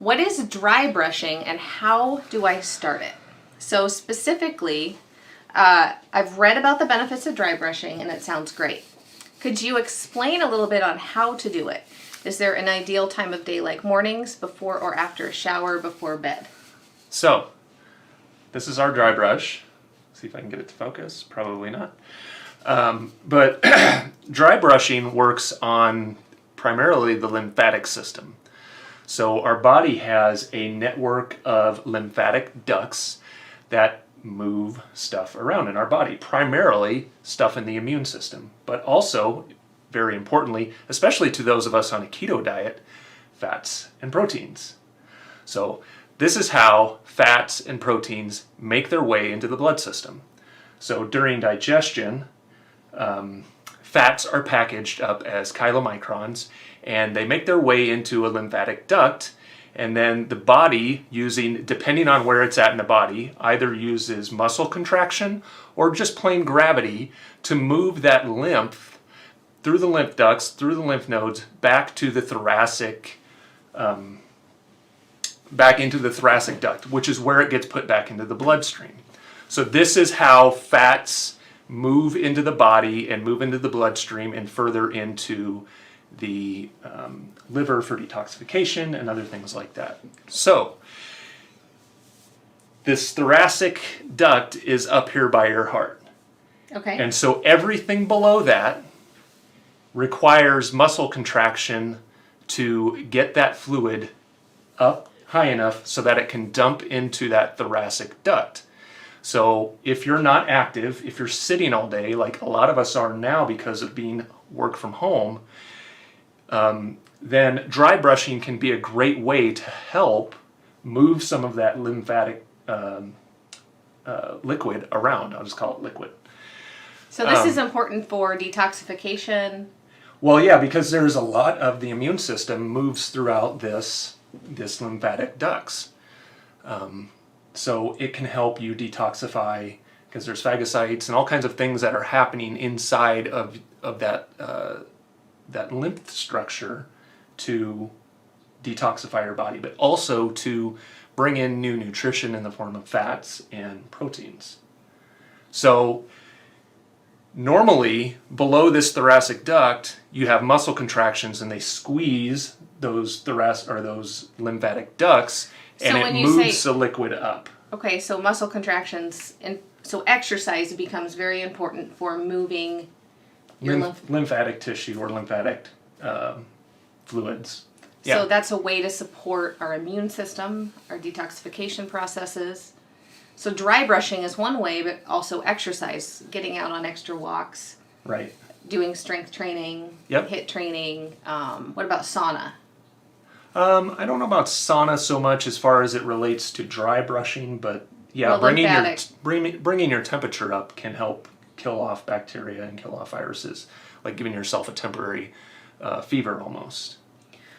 What is dry brushing and how do I start it? So specifically, I've read about the benefits of dry brushing and it sounds great. Could you explain a little bit on how to do it? Is there an ideal time of day like mornings, before or after a shower, before bed? So, this is our dry brush. See if I can get it to focus. Probably not. But dry brushing works on primarily the lymphatic system. So our body has a network of lymphatic ducts that move stuff around in our body, primarily stuff in the immune system, but also, very importantly, especially to those of us on a keto diet, fats and proteins. So this is how fats and proteins make their way into the blood system. So during digestion, fats are packaged up as chylomicrons, and they make their way into a lymphatic duct, and then the body, depending on where it's at in the body, either uses muscle contraction or just plain gravity to move that lymph through the lymph ducts, through the lymph nodes, back to the thoracic, back into the thoracic duct, which is where it gets put back into the bloodstream. So this is how fats move into the body and move into the bloodstream and further into the liver for detoxification and other things like that. So this thoracic duct is up here by your heart. Okay. And so everything below that requires muscle contraction to get that fluid up high enough so that it can dump into that thoracic duct. So if you're not active, if you're sitting all day, like a lot of us are now because of being work from home, then dry brushing can be a great way to help move some of that lymphatic liquid around. I'll just call it liquid. So this is important for detoxification? Well, yeah, because there's a lot of the immune system moves throughout this lymphatic ducts. So it can help you detoxify because there's phagocytes and all kinds of things that are happening inside of that lymph structure to detoxify your body, but also to bring in new nutrition in the form of fats and proteins. So normally below this thoracic duct, you have muscle contractions and they squeeze those lymphatic ducts, and it moves the liquid up. Okay, so muscle contractions, and so exercise becomes very important for moving your lymphatic tissue or lymphatic fluids. Yeah. So that's a way to support our immune system, our detoxification processes. So dry brushing is one way, but also exercise, getting out on extra walks. Right. Doing strength training, HIIT training. What about sauna? I don't know about sauna so much as far as it relates to dry brushing, but yeah, bringing your temperature up can help kill off bacteria and kill off viruses, like giving yourself a temporary fever almost.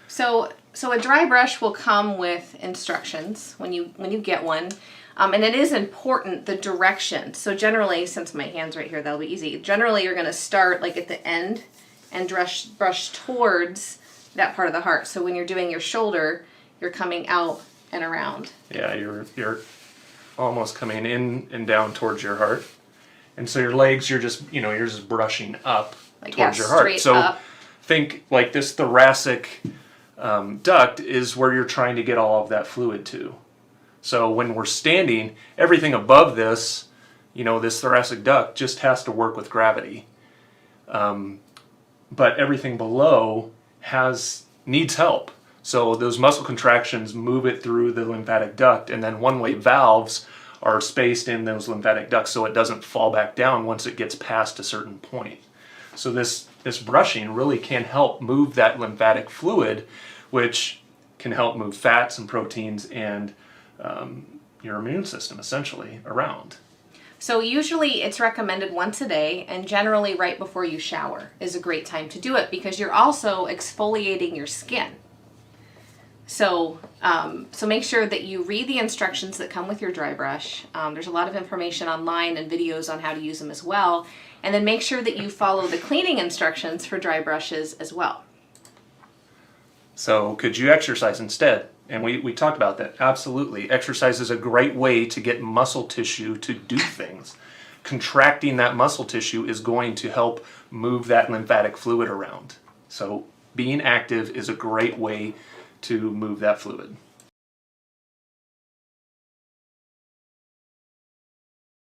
So a dry brush will come with instructions when you get one, and it is important the direction. So generally, since my hand's right here, that'll be easy. Generally, you're going to start like at the end and brush towards that part of the heart. So when you're doing your shoulder, you're coming out and around. Yeah, you're almost coming in and down towards your heart. And so your legs, you're just brushing up towards your heart. So up. Think like this thoracic duct is where you're trying to get all of that fluid to. So when we're standing, everything above this, this thoracic duct just has to work with gravity. But everything below needs help. So those muscle contractions move it through the lymphatic duct, and then one-way valves are spaced in those lymphatic ducts so it doesn't fall back down once it gets past a certain point. So this brushing really can help move that lymphatic fluid, which can help move fats and proteins and your immune system essentially around. So usually it's recommended once a day, and generally right before you shower is a great time to do it because you're also exfoliating your skin. So make sure that you read the instructions that come with your dry brush. There's a lot of information online and videos on how to use them as well. And then make sure that you follow the cleaning instructions for dry brushes as well. So could you exercise instead And we talked about that. Absolutely. Exercise is a great way to get muscle tissue to do things. Contracting that muscle tissue is going to help move that lymphatic fluid around. So being active is a great way to move that fluid.